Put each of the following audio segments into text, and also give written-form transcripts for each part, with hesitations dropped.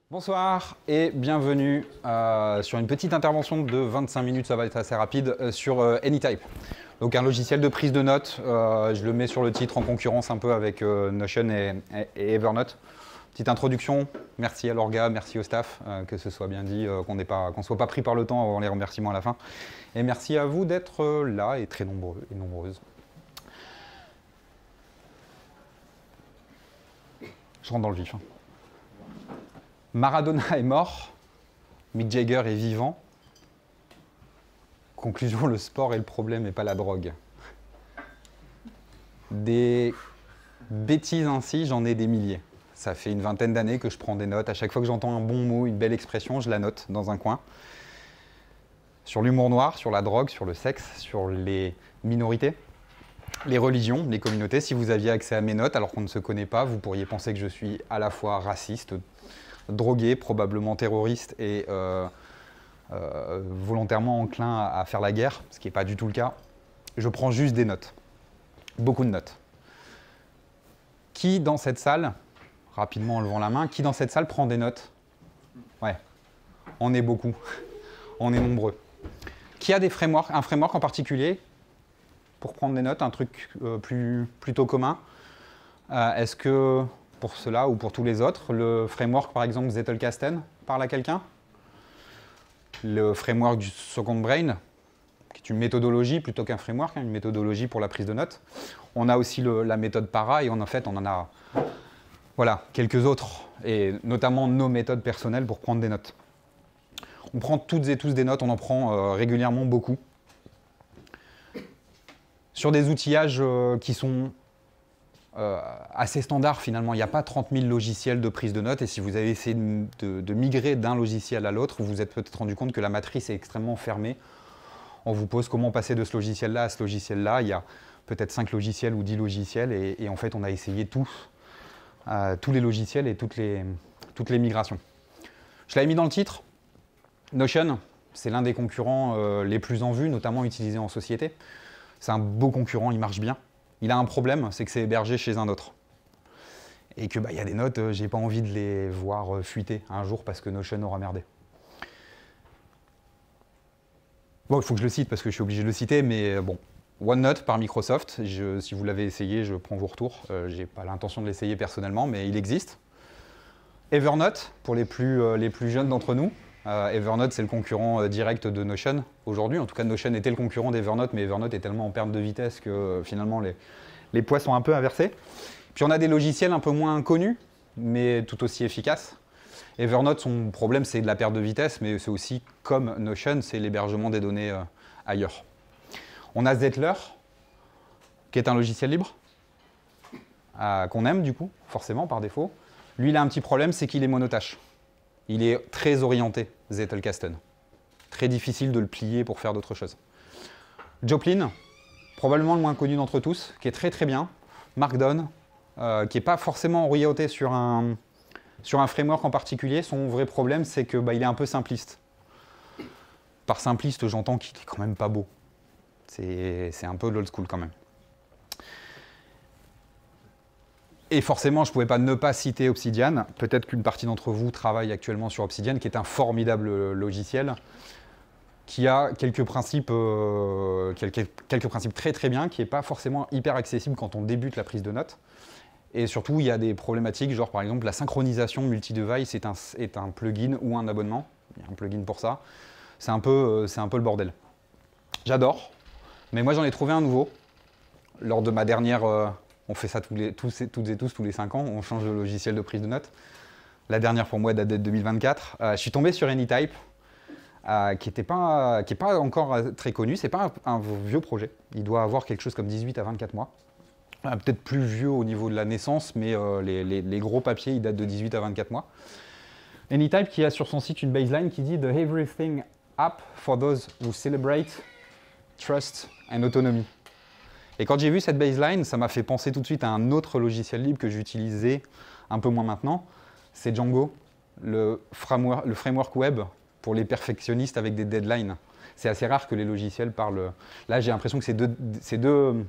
Bonsoir et bienvenue sur une petite intervention de 25 minutes, ça va être assez rapide, sur Anytype. Donc un logiciel de prise de notes, je le mets sur le titre en concurrence un peu avec Notion et Evernote. Petite introduction, merci à l'orga, merci au staff, que ce soit bien dit, qu'on ne soit pas pris par le temps avant les remerciements à la fin. Et merci à vous d'être là et très nombreux et nombreuses. Je rentre dans le vif. Maradona est mort, Mick Jagger est vivant. Conclusion, le sport est le problème et pas la drogue. Des bêtises ainsi, j'en ai des milliers. Ça fait une vingtaine d'années que je prends des notes. À chaque fois que j'entends un bon mot, une belle expression, je la note dans un coin. Sur l'humour noir, sur la drogue, sur le sexe, sur les minorités, les religions, les communautés. Si vous aviez accès à mes notes alors qu'on ne se connaît pas, vous pourriez penser que je suis à la fois raciste, drogué, probablement terroriste et volontairement enclin à faire la guerre, ce qui n'est pas du tout le cas. Je prends juste des notes, beaucoup de notes. Qui dans cette salle, rapidement en levant la main, qui dans cette salle prend des notes? Ouais, on est beaucoup, on est nombreux. Qui a des frameworks, un framework en particulier pour prendre des notes, un truc plutôt commun? Est-ce que pour cela ou pour tous les autres, le framework par exemple Zettelkasten parle à quelqu'un? Le framework du Second Brain, qui est une méthodologie plutôt qu'un framework, une méthodologie pour la prise de notes. On a aussi la méthode Para et en fait on en a voilà, quelques autres, et notamment nos méthodes personnelles pour prendre des notes. On prend toutes et tous des notes, on en prend régulièrement beaucoup. Sur des outillages qui sont assez standard finalement, il n'y a pas 30 000 logiciels de prise de notes et si vous avez essayé de migrer d'un logiciel à l'autre, vous vous êtes peut-être rendu compte que la matrice est extrêmement fermée. On vous pose comment passer de ce logiciel-là à ce logiciel-là, il y a peut-être 5 logiciels ou 10 logiciels et en fait on a essayé tous les logiciels et toutes les migrations. Je l'avais mis dans le titre, Notion, c'est l'un des concurrents les plus en vue, notamment utilisé en société. C'est un beau concurrent, il marche bien. Il a un problème, c'est que c'est hébergé chez un autre. Et que y a des notes, j'ai pas envie de les voir fuiter un jour parce que Notion aura merdé. Bon, il faut que je le cite parce que je suis obligé de le citer, mais bon. OneNote par Microsoft, si vous l'avez essayé, je prends vos retours. J'ai pas l'intention de l'essayer personnellement, mais il existe. Evernote, pour les plus jeunes d'entre nous. Evernote, c'est le concurrent direct de Notion aujourd'hui. En tout cas, Notion était le concurrent d'Evernote, mais Evernote est tellement en perte de vitesse que finalement, les poids sont un peu inversés. Puis on a des logiciels un peu moins connus, mais tout aussi efficaces. Evernote, son problème, c'est de la perte de vitesse, mais c'est aussi, comme Notion, c'est l'hébergement des données ailleurs. On a Zettler, qui est un logiciel libre, qu'on aime du coup, forcément, par défaut. Lui, il a un petit problème, c'est qu'il est monotâche. Il est très orienté, Zettelkasten. Très difficile de le plier pour faire d'autres choses. Joplin, probablement le moins connu d'entre tous, qui est très très bien. Markdown, qui n'est pas forcément orienté sur un framework en particulier. Son vrai problème, c'est qu'il est un peu simpliste. Par simpliste, j'entends qu'il n'est quand même pas beau. C'est un peu l'old school quand même. Et forcément, je ne pouvais pas ne pas citer Obsidian. Peut-être qu'une partie d'entre vous travaille actuellement sur Obsidian, qui est un formidable logiciel, qui a quelques principes très très bien, qui n'est pas forcément hyper accessible quand on débute la prise de notes. Et surtout, il y a des problématiques, genre par exemple la synchronisation multi-device est un plugin ou un abonnement. Il y a un plugin pour ça. C'est un peu le bordel. J'adore, mais moi j'en ai trouvé un nouveau lors de ma dernière... on fait ça toutes et tous tous les 5 ans, on change de logiciel de prise de notes. La dernière pour moi date de 2024. Je suis tombé sur Anytype, qui n'est pas encore très connu, c'est pas un vieux projet. Il doit avoir quelque chose comme 18 à 24 mois. Peut-être plus vieux au niveau de la naissance, mais les gros papiers, ils datent de 18 à 24 mois. Anytype qui a sur son site une baseline qui dit « The Everything App for those who celebrate trust and autonomy ». Et quand j'ai vu cette baseline, ça m'a fait penser tout de suite à un autre logiciel libre que j'utilisais un peu moins maintenant. C'est Django, le framework web pour les perfectionnistes avec des deadlines. C'est assez rare que les logiciels parlent... Là, j'ai l'impression que ces deux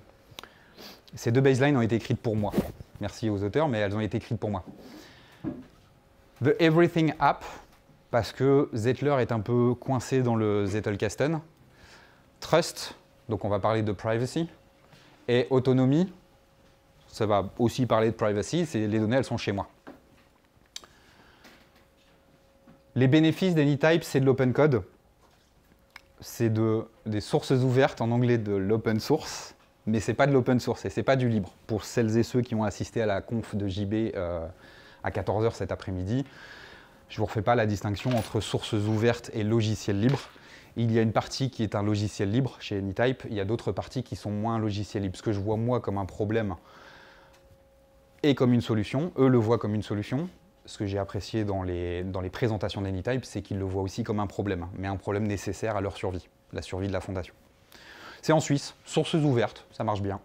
baselines ont été écrites pour moi. Merci aux auteurs, mais elles ont été écrites pour moi. The Everything App, parce que Zettler est un peu coincé dans le Zettelkasten. Trust, donc on va parler de privacy. Et autonomie, ça va aussi parler de privacy, les données, elles sont chez moi. Les bénéfices d'AnyType, c'est de l'open code. C'est des sources ouvertes, en anglais de l'open source, mais c'est pas de l'open source et c'est pas du libre. Pour celles et ceux qui ont assisté à la conf de JB à 14 h cet après-midi, je ne vous refais pas la distinction entre sources ouvertes et logiciels libres. Il y a une partie qui est un logiciel libre chez AnyType, il y a d'autres parties qui sont moins logiciels libres. Ce que je vois moi comme un problème et comme une solution, eux le voient comme une solution. Ce que j'ai apprécié dans les présentations d'AnyType, c'est qu'ils le voient aussi comme un problème, mais un problème nécessaire à leur survie, la survie de la fondation. C'est en Suisse, sources ouvertes, ça marche bien.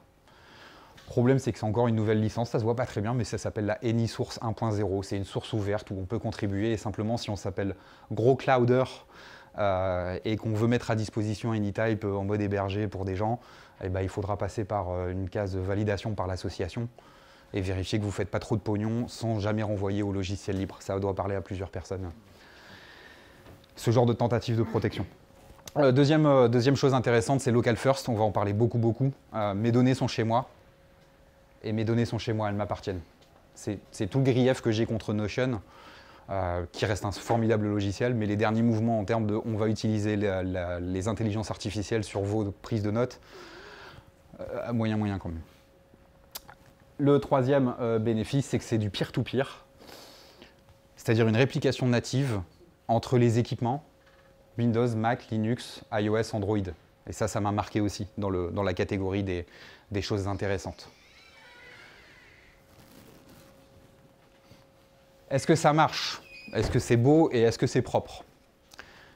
Le problème, c'est que c'est encore une nouvelle licence, ça se voit pas très bien, mais ça s'appelle la AnySource 1.0. C'est une source ouverte où on peut contribuer, et simplement si on s'appelle gros clouder et qu'on veut mettre à disposition AnyType en mode hébergé pour des gens, eh ben, il faudra passer par une case de validation par l'association et vérifier que vous ne faites pas trop de pognon sans jamais renvoyer au logiciel libre. Ça doit parler à plusieurs personnes. Ce genre de tentative de protection. Deuxième chose intéressante, c'est Local First. On va en parler beaucoup. Mes données sont chez moi. Et mes données sont chez moi, elles m'appartiennent. C'est tout le grief que j'ai contre Notion, qui reste un formidable logiciel, mais les derniers mouvements en termes de on va utiliser les intelligences artificielles sur vos prises de notes, moyen quand même. Le troisième bénéfice, c'est que c'est du peer-to-peer, c'est-à-dire une réplication native entre les équipements Windows, Mac, Linux, iOS, Android. Et ça m'a marqué aussi dans la catégorie des choses intéressantes. Est-ce que ça marche? Est-ce que c'est beau et est-ce que c'est propre?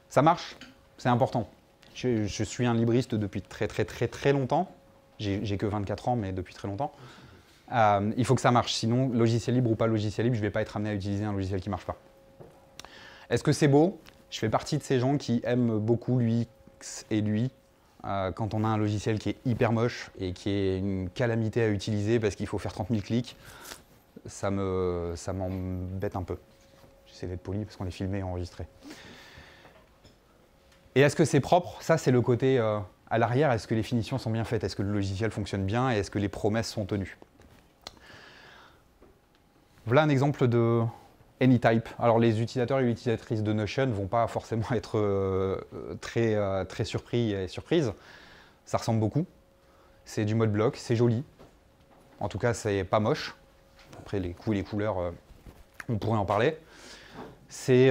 Ça marche, c'est important. Je suis un libriste depuis très longtemps. J'ai que 24 ans, mais depuis très longtemps. Il faut que ça marche, sinon, logiciel libre ou pas logiciel libre, je ne vais pas être amené à utiliser un logiciel qui ne marche pas. Est-ce que c'est beau? Je fais partie de ces gens qui aiment beaucoup l'UX et l'UI. Quand on a un logiciel qui est hyper moche et qui est une calamité à utiliser parce qu'il faut faire 30 000 clics, ça m'embête un peu. J'essaie d'être poli parce qu'on est filmé et enregistré. Et est-ce que c'est propre? Ça, c'est le côté à l'arrière. Est-ce que les finitions sont bien faites? Est-ce que le logiciel fonctionne bien? Et est-ce que les promesses sont tenues? Voilà un exemple de AnyType. Alors les utilisateurs et utilisatrices de Notion ne vont pas forcément être très surpris et surprises. Ça ressemble beaucoup. C'est du mode bloc, c'est joli. En tout cas, c'est pas moche. Après, les coups et les couleurs, on pourrait en parler. C'est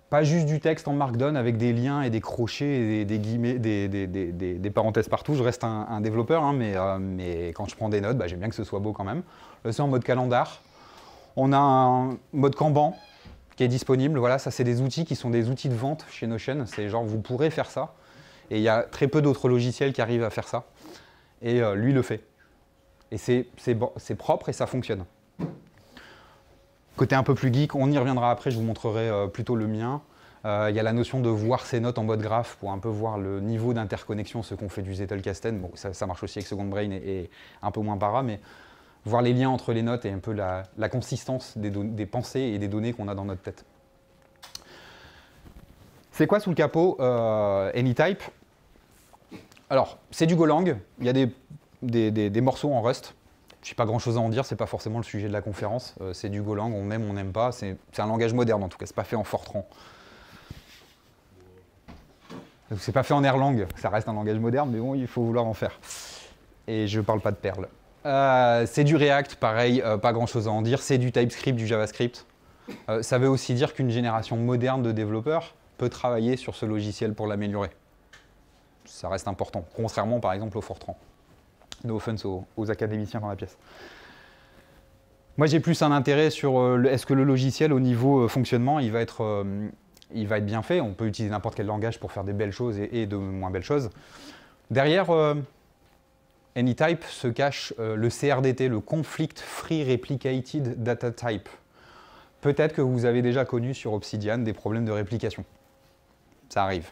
pas juste du texte en Markdown avec des liens et des crochets et des guillemets, des parenthèses partout. Je reste un développeur, hein, mais quand je prends des notes, j'aime bien que ce soit beau quand même. Là, c'est en mode calendar. On a un mode Kanban qui est disponible. Voilà, ça, c'est des outils qui sont des outils de vente chez Notion. C'est genre, vous pourrez faire ça. Et il y a très peu d'autres logiciels qui arrivent à faire ça. Et lui le fait. Et c'est propre et ça fonctionne. Côté un peu plus geek, on y reviendra après, je vous montrerai plutôt le mien. Il y a la notion de voir ses notes en mode graphe pour un peu voir le niveau d'interconnexion, ce qu'on fait du Zettelkasten. Bon, ça marche aussi avec Second Brain et un peu moins para, mais voir les liens entre les notes et un peu la consistance des pensées et des données qu'on a dans notre tête. C'est quoi sous le capot AnyType? Alors, c'est du Golang, il y a des morceaux en Rust. Je n'ai pas grand-chose à en dire, c'est pas forcément le sujet de la conférence. C'est du Golang, on aime, on n'aime pas. C'est un langage moderne en tout cas, c'est pas fait en Fortran. C'est pas fait en Erlang, ça reste un langage moderne, mais bon, il faut vouloir en faire. Et je parle pas de Perl. C'est du React, pareil, pas grand-chose à en dire. C'est du TypeScript, du JavaScript. Ça veut aussi dire qu'une génération moderne de développeurs peut travailler sur ce logiciel pour l'améliorer. Ça reste important, contrairement par exemple au Fortran. No offense aux académiciens dans la pièce. Moi, j'ai plus un intérêt sur est-ce que le logiciel, au niveau fonctionnement, il va être bien fait. On peut utiliser n'importe quel langage pour faire des belles choses et de moins belles choses. Derrière AnyType se cache le CRDT, le Conflict Free Replicated Data Type. Peut-être que vous avez déjà connu sur Obsidian des problèmes de réplication. Ça arrive.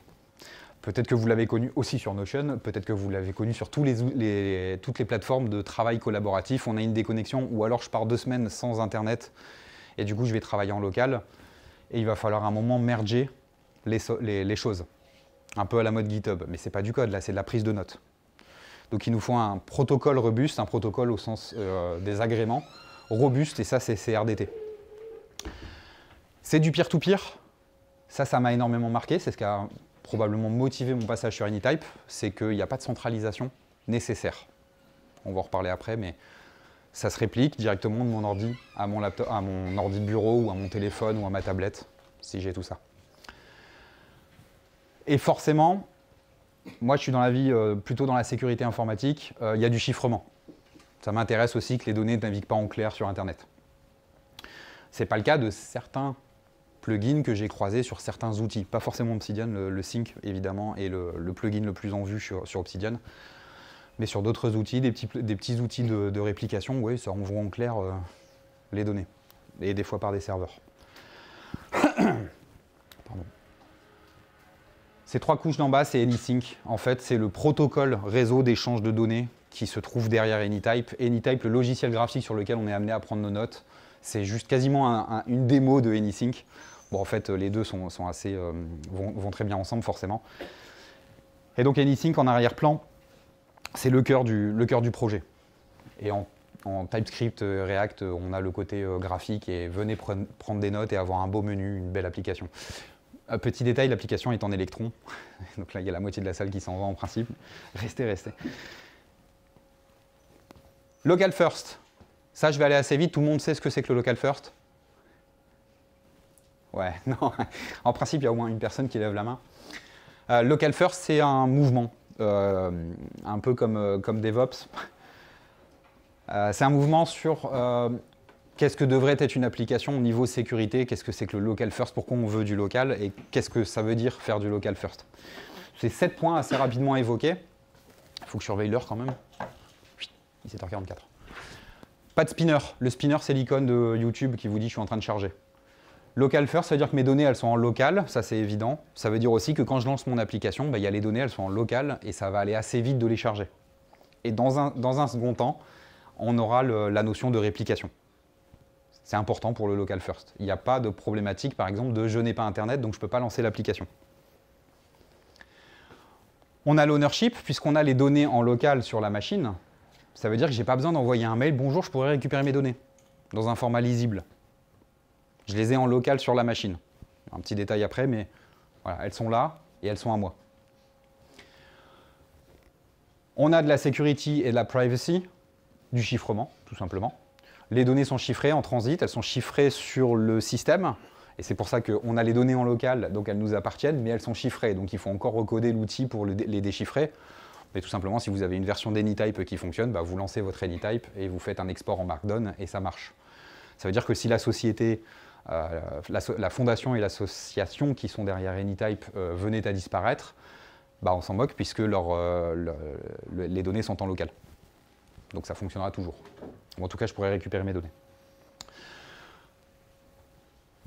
Peut-être que vous l'avez connu aussi sur Notion, peut-être que vous l'avez connu sur toutes les plateformes de travail collaboratif. On a une déconnexion ou alors je pars 2 semaines sans Internet Et du coup, je vais travailler en local. Et il va falloir à un moment merger les choses. Un peu à la mode GitHub. Mais ce n'est pas du code, là, c'est de la prise de notes. Donc il nous faut un protocole robuste, un protocole au sens des agréments, robuste, et ça, c'est CRDT. C'est du peer-to-peer. Ça m'a énormément marqué. C'est ce qui a probablement motivé mon passage sur Anytype. C'est qu'il n'y a pas de centralisation nécessaire. On va en reparler après, mais ça se réplique directement de mon ordi à mon laptop, à mon ordi de bureau ou à mon téléphone ou à ma tablette, si j'ai tout ça. Et forcément, moi je suis dans la vie plutôt dans la sécurité informatique, il y a du chiffrement. Ça m'intéresse aussi que les données ne naviguent pas en clair sur Internet. Ce n'est pas le cas de certains plugins que j'ai croisés sur certains outils. Pas forcément Obsidian, le Sync évidemment est le plugin le plus en vue sur Obsidian. Mais sur d'autres outils, des petits outils de réplication, oui, ça envoie en clair les données. Et des fois par des serveurs. Pardon. Ces trois couches d'en bas, c'est AnySync. En fait, c'est le protocole réseau d'échange de données qui se trouve derrière Anytype. Anytype, le logiciel graphique sur lequel on est amené à prendre nos notes, c'est juste quasiment une démo de AnySync. Bon, en fait, les deux vont très bien ensemble, forcément. Et donc AnySync, en arrière-plan, c'est le cœur du projet. Et en TypeScript, React, on a le côté graphique et venez prendre des notes et avoir un beau menu, une belle application. Petit détail, l'application est en Electron. Donc là, il y a la moitié de la salle qui s'en va en principe. Restez. Local first. Ça, je vais aller assez vite. Tout le monde sait ce que c'est que le local first? Ouais, non. En principe, il y a au moins une personne qui lève la main. Local first, c'est un mouvement. Un peu comme DevOps. C'est un mouvement sur qu'est-ce que devrait être une application au niveau sécurité, qu'est-ce que c'est que le local first, pourquoi on veut du local et qu'est-ce que ça veut dire faire du local first. C'est 7 points assez rapidement évoqués. Il faut que je surveille l'heure quand même. Il est 17h44. Pas de spinner. Le spinner, c'est l'icône de YouTube qui vous dit je suis en train de charger. Local first, ça veut dire que mes données, elles sont en local, ça c'est évident. Ça veut dire aussi que quand je lance mon application, il y a les données, elles sont en local et ça va aller assez vite de les charger. Et dans un second temps, on aura la notion de réplication. C'est important pour le local first. Il n'y a pas de problématique, par exemple, de je n'ai pas Internet, donc je ne peux pas lancer l'application. On a l'ownership, puisqu'on a les données en local sur la machine. Ça veut dire que je n'ai pas besoin d'envoyer un mail « Bonjour, je pourrais récupérer mes données » dans un format lisible. Je les ai en local sur la machine. Un petit détail après, mais voilà, elles sont là et elles sont à moi. On a de la security et de la privacy, du chiffrement, tout simplement. Les données sont chiffrées en transit, elles sont chiffrées sur le système. Et c'est pour ça qu'on a les données en local, donc elles nous appartiennent, mais elles sont chiffrées. Donc il faut encore recoder l'outil pour les déchiffrer. Mais tout simplement, si vous avez une version d'Anytype qui fonctionne, vous lancez votre Anytype et vous faites un export en Markdown et ça marche. Ça veut dire que si la société, la fondation et l'association qui sont derrière Anytype venaient à disparaître, on s'en moque puisque les données sont en local. Donc ça fonctionnera toujours. Ou en tout cas, je pourrais récupérer mes données.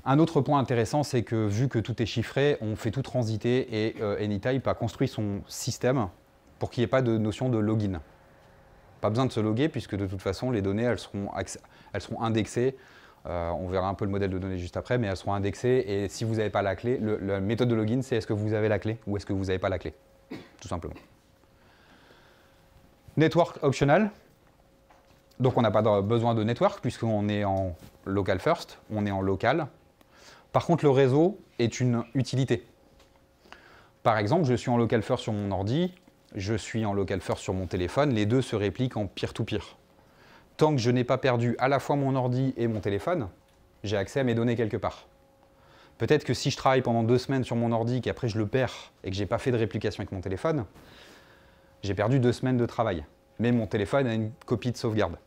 Un autre point intéressant, c'est que vu que tout est chiffré, on fait tout transiter et Anytype a construit son système pour qu'il n'y ait pas de notion de login. Pas besoin de se loguer puisque de toute façon, les données elles seront indexées. On verra un peu le modèle de données juste après, mais elles seront indexées et si vous n'avez pas la clé, la méthode de login, c'est est-ce que vous avez la clé ou est-ce que vous n'avez pas la clé, tout simplement. Network optional. Donc on n'a pas besoin de network puisqu'on est en local first, on est en local. Par contre, le réseau est une utilité. Par exemple, je suis en local first sur mon ordi, je suis en local first sur mon téléphone, les deux se répliquent en peer-to-peer. Tant que je n'ai pas perdu à la fois mon ordi et mon téléphone, j'ai accès à mes données quelque part. Peut-être que si je travaille pendant 2 semaines sur mon ordi, qu'après je le perds et que je n'ai pas fait de réplication avec mon téléphone, j'ai perdu 2 semaines de travail. Mais mon téléphone a une copie de sauvegarde.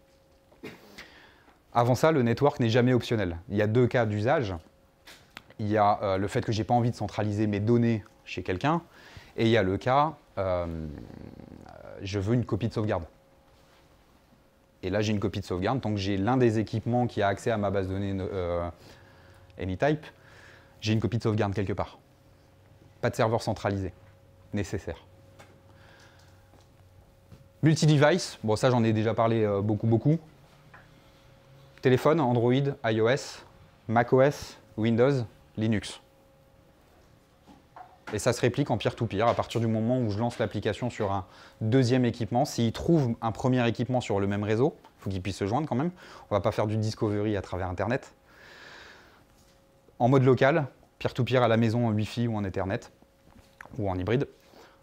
Avant ça, le network n'est jamais optionnel. Il y a 2 cas d'usage. Il y a le fait que je n'ai pas envie de centraliser mes données chez quelqu'un, et il y a le cas, je veux une copie de sauvegarde. Et là, j'ai une copie de sauvegarde. Tant que j'ai l'un des équipements qui a accès à ma base de données Anytype, j'ai une copie de sauvegarde quelque part. Pas de serveur centralisé nécessaire. Multi-device, bon ça j'en ai déjà parlé beaucoup. Téléphone, Android, iOS, macOS, Windows, Linux. Et ça se réplique en peer-to-peer. À partir du moment où je lance l'application sur un deuxième équipement, s'il trouve un premier équipement sur le même réseau, il faut qu'il puisse se joindre quand même. On ne va pas faire du discovery à travers Internet. En mode local, peer-to-peer à la maison en Wi-Fi ou en Ethernet, ou en hybride,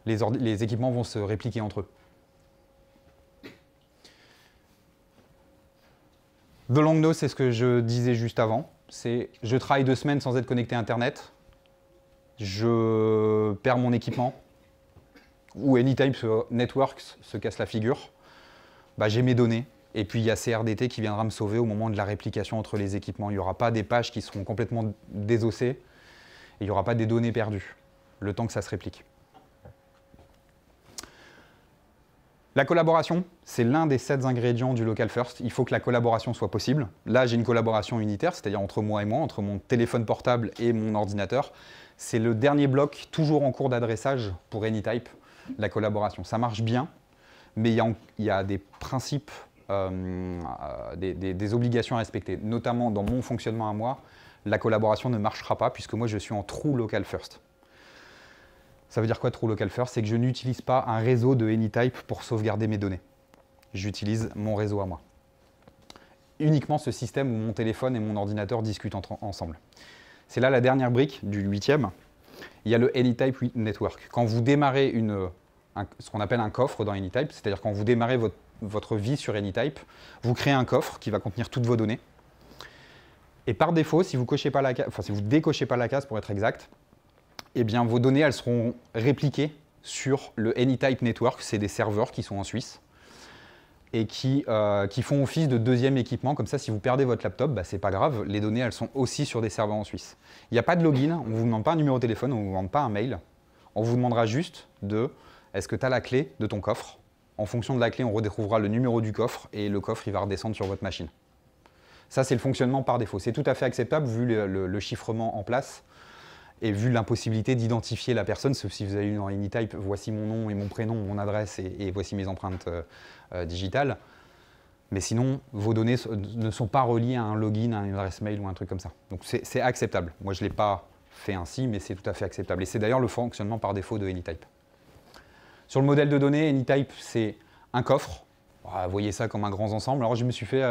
les équipements vont se répliquer entre eux. The long no, c'est ce que je disais juste avant. C'est je travaille 2 semaines sans être connecté à Internet, je perds mon équipement, ou Anytype Networks se casse la figure, bah, j'ai mes données, et puis il y a CRDT qui viendra me sauver au moment de la réplication entre les équipements. Il n'y aura pas des pages qui seront complètement désossées, et il n'y aura pas des données perdues, le temps que ça se réplique. La collaboration, c'est l'un des 7 ingrédients du local first. Il faut que la collaboration soit possible. Là, j'ai une collaboration unitaire, c'est-à-dire entre moi et moi, entre mon téléphone portable et mon ordinateur. C'est le dernier bloc, toujours en cours d'adressage pour Anytype, la collaboration. Ça marche bien, mais il y a des principes, des obligations à respecter. Notamment dans mon fonctionnement à moi, la collaboration ne marchera pas puisque moi, je suis en true local first. Ça veut dire quoi, true local first? C'est que je n'utilise pas un réseau de Anytype pour sauvegarder mes données. J'utilise mon réseau à moi. Uniquement ce système où mon téléphone et mon ordinateur discutent ensemble. C'est là la dernière brique du 8e. Il y a le Anytype Network. Quand vous démarrez ce qu'on appelle un coffre dans Anytype, c'est-à-dire quand vous démarrez votre vie sur Anytype, vous créez un coffre qui va contenir toutes vos données. Et par défaut, si vous décochez pas la case pour être exact, eh bien, vos données elles seront répliquées sur le Anytype Network. C'est des serveurs qui sont en Suisse et qui font office de deuxième équipement. Comme ça, si vous perdez votre laptop, bah, c'est pas grave, les données elles sont aussi sur des serveurs en Suisse. Il n'y a pas de login, on ne vous demande pas un numéro de téléphone, on ne vous demande pas un mail. On vous demandera juste est-ce que tu as la clé de ton coffre? En fonction de la clé, on retrouvera le numéro du coffre et le coffre il va redescendre sur votre machine. Ça, c'est le fonctionnement par défaut. C'est tout à fait acceptable vu le chiffrement en place. Et vu l'impossibilité d'identifier la personne, sauf si vous avez eu dans Anytype, voici mon nom et mon prénom, mon adresse et voici mes empreintes digitales. Mais sinon, vos données ne sont pas reliées à un login, à une adresse mail ou un truc comme ça. Donc c'est acceptable. Moi, je ne l'ai pas fait ainsi, mais c'est tout à fait acceptable. Et c'est d'ailleurs le fonctionnement par défaut de Anytype. Sur le modèle de données, Anytype, c'est un coffre. Vous voyez ça comme un grand ensemble. Alors, je me suis fait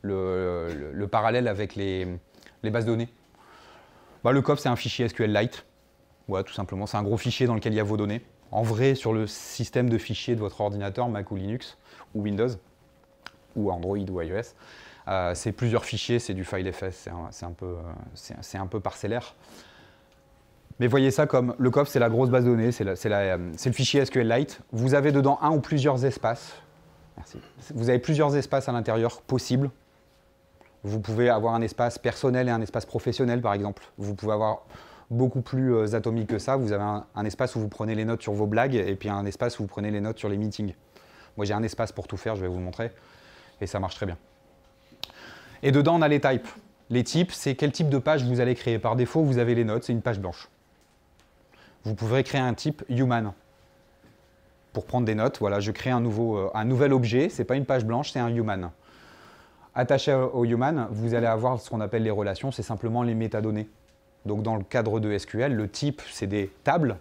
le parallèle avec les bases de données. Bah, le coffre, c'est un fichier SQLite. Ouais, tout simplement, c'est un gros fichier dans lequel il y a vos données. En vrai, sur le système de fichiers de votre ordinateur, Mac ou Linux, ou Windows, ou Android ou iOS, c'est plusieurs fichiers, c'est du FileFS, c'est un peu parcellaire. Mais voyez ça comme le coffre, c'est la grosse base de données, c'est le fichier SQLite. Vous avez dedans un ou plusieurs espaces. Merci. Vous avez plusieurs espaces à l'intérieur possibles. Vous pouvez avoir un espace personnel et un espace professionnel, par exemple. Vous pouvez avoir beaucoup plus atomique que ça. Vous avez un espace où vous prenez les notes sur vos blagues et puis un espace où vous prenez les notes sur les meetings. Moi, j'ai un espace pour tout faire, je vais vous le montrer. Et ça marche très bien. Et dedans, on a les types. Les types, c'est quel type de page vous allez créer. Par défaut, vous avez les notes, c'est une page blanche. Vous pouvez créer un type human. Pour prendre des notes, voilà, je crée un nouvel objet. Ce n'est pas une page blanche, c'est un human. Attaché au human, vous allez avoir ce qu'on appelle les relations, c'est simplement les métadonnées. Donc dans le cadre de SQL, le type, c'est des tables,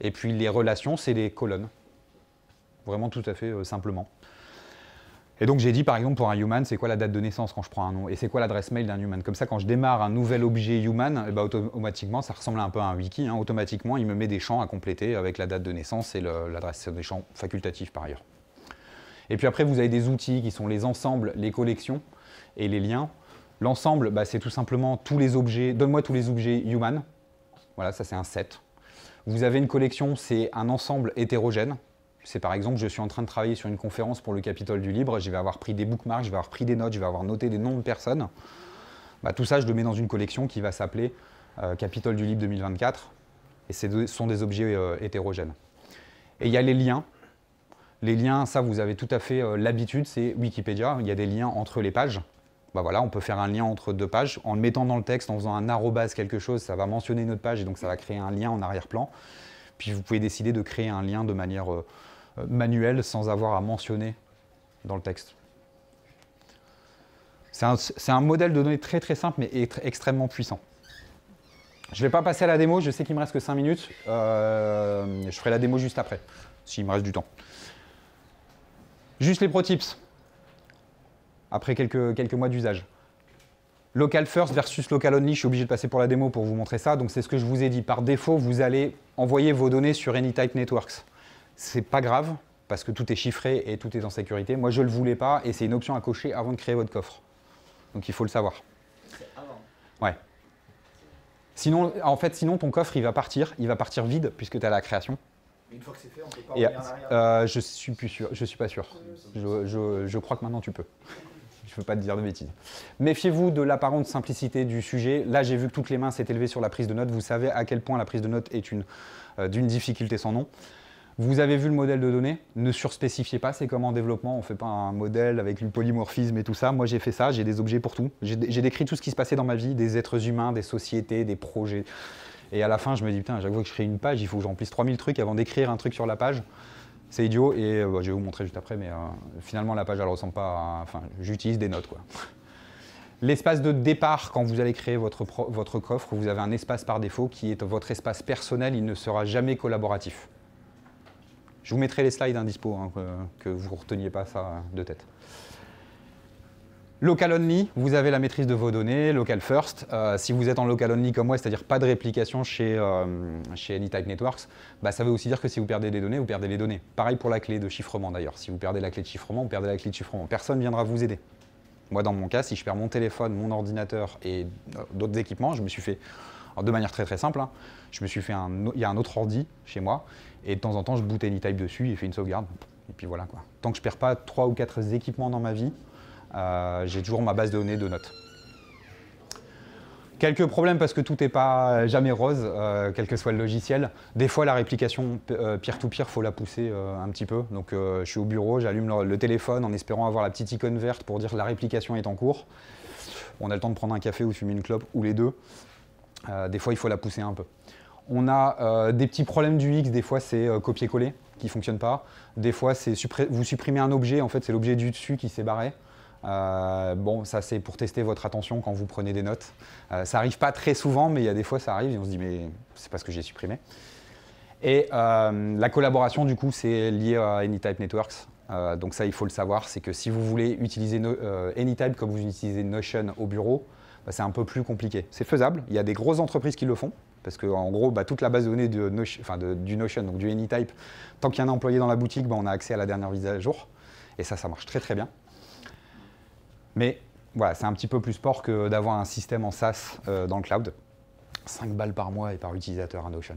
et puis les relations, c'est des colonnes. Vraiment tout à fait simplement. Et donc j'ai dit par exemple pour un human, c'est quoi la date de naissance quand je prends un nom, et c'est quoi l'adresse mail d'un human. Comme ça, quand je démarre un nouvel objet human, et ben, automatiquement, ça ressemble un peu à un wiki, hein, automatiquement il me met des champs à compléter avec la date de naissance et l'adresse, des champs facultatifs par ailleurs. Et puis après, vous avez des outils qui sont les ensembles, les collections et les liens. L'ensemble, bah, c'est tout simplement tous les objets. Donne-moi tous les objets human. Voilà, ça c'est un set. Vous avez une collection, c'est un ensemble hétérogène. C'est par exemple, je suis en train de travailler sur une conférence pour le Capitole du Libre. Je vais avoir pris des bookmarks, je vais avoir pris des notes, je vais avoir noté des noms de personnes. Bah, tout ça, je le mets dans une collection qui va s'appeler Capitole du Libre 2024. Et ce sont des objets hétérogènes. Et il y a les liens. Les liens, ça vous avez tout à fait l'habitude, c'est Wikipédia, il y a des liens entre les pages. Bah voilà, on peut faire un lien entre deux pages en le mettant dans le texte, en faisant un arrobase quelque chose, ça va mentionner notre page et donc ça va créer un lien en arrière-plan. Puis vous pouvez décider de créer un lien de manière manuelle sans avoir à mentionner dans le texte. C'est un modèle de données très très simple, mais extrêmement puissant. Je ne vais pas passer à la démo, je sais qu'il me reste que 5 minutes. Je ferai la démo juste après, s'il me reste du temps. Juste les pro tips, après quelques mois d'usage. Local first versus local only, je suis obligé de passer pour la démo pour vous montrer ça. Donc c'est ce que je vous ai dit. Par défaut, vous allez envoyer vos données sur AnyType Networks. C'est pas grave, parce que tout est chiffré et tout est en sécurité. Moi, je ne le voulais pas, et c'est une option à cocher avant de créer votre coffre. Donc il faut le savoir. C'est avant. Ouais. Sinon, en fait, sinon ton coffre il va partir vide puisque tu as la création. Mais une fois que c'est fait, on ne peut pas revenir en arrière. Je suis plus sûr, je suis pas sûr. Je crois que maintenant tu peux. Je ne veux pas te dire de bêtises. Méfiez-vous de l'apparente simplicité du sujet. Là, j'ai vu que toutes les mains s'étaient levées sur la prise de notes. Vous savez à quel point la prise de notes est d'une difficulté sans nom. Vous avez vu le modèle de données, ne surspécifiez pas, c'est comme en développement, on ne fait pas un modèle avec du polymorphisme et tout ça. Moi j'ai fait ça, j'ai des objets pour tout. J'ai décrit tout ce qui se passait dans ma vie, des êtres humains, des sociétés, des projets. Et à la fin je me dis, putain, à chaque fois que je crée une page, il faut que je remplisse 3000 trucs avant d'écrire un truc sur la page. C'est idiot et je vais vous montrer juste après, mais finalement la page elle ressemble pas à... Enfin, j'utilise des notes quoi. L'espace de départ, quand vous allez créer votre coffre, vous avez un espace par défaut qui est votre espace personnel, il ne sera jamais collaboratif. Je vous mettrai les slides indispo, hein, que vous ne reteniez pas ça de tête. Local only, vous avez la maîtrise de vos données. Local first, si vous êtes en local only comme moi, c'est-à-dire pas de réplication chez AnyType Networks, bah, ça veut aussi dire que si vous perdez des données, vous perdez les données. Pareil pour la clé de chiffrement d'ailleurs. Si vous perdez la clé de chiffrement, vous perdez la clé de chiffrement. Personne ne viendra vous aider. Moi, dans mon cas, si je perds mon téléphone, mon ordinateur et d'autres équipements, je me suis fait, alors de manière très très simple, hein, je me suis fait il y a un autre ordi chez moi, et de temps en temps, je boot AnyType dessus et fais une sauvegarde. Et puis voilà quoi. Tant que je ne perds pas 3 ou 4 équipements dans ma vie, j'ai toujours ma base de données de notes. Quelques problèmes parce que tout n'est pas jamais rose, quel que soit le logiciel. Des fois, la réplication peer-to-peer, il faut la pousser un petit peu. Donc, je suis au bureau, j'allume le téléphone en espérant avoir la petite icône verte pour dire que la réplication est en cours. On a le temps de prendre un café ou de fumer une clope, ou les deux. Des fois, il faut la pousser un peu. On a des petits problèmes du X, des fois c'est copier-coller qui ne fonctionne pas. Des fois, vous supprimez un objet, en fait c'est l'objet du dessus qui s'est barré. Bon, ça c'est pour tester votre attention quand vous prenez des notes. Ça n'arrive pas très souvent, mais il y a des fois ça arrive et on se dit mais c'est parce que j'ai supprimé. Et la collaboration du coup c'est lié à AnyType Networks. Donc ça il faut le savoir, c'est que si vous voulez utiliser AnyType comme vous utilisez Notion au bureau, bah, c'est un peu plus compliqué. C'est faisable, il y a des grosses entreprises qui le font. Parce qu'en gros, bah, toute la base de données du Notion, donc du AnyType, tant qu'il y a un employé dans la boutique, bah, on a accès à la dernière mise à jour. Et ça marche très très bien. Mais voilà, c'est un petit peu plus sport que d'avoir un système en SaaS dans le cloud. 5 balles par mois et par utilisateur à Notion.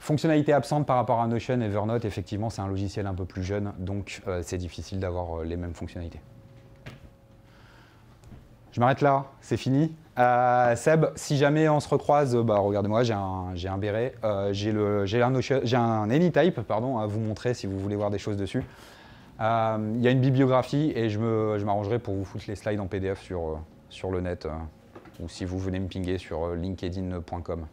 Fonctionnalité absente par rapport à Notion, Evernote, effectivement, c'est un logiciel un peu plus jeune, donc c'est difficile d'avoir les mêmes fonctionnalités. Je m'arrête là, c'est fini. Seb, si jamais on se recroise, bah, regardez-moi, j'ai un béret, j'ai un AnyType pardon, à vous montrer si vous voulez voir des choses dessus. Il y a une bibliographie et je m'arrangerai pour vous foutre les slides en PDF sur le net ou si vous venez me pinguer sur linkedin.com.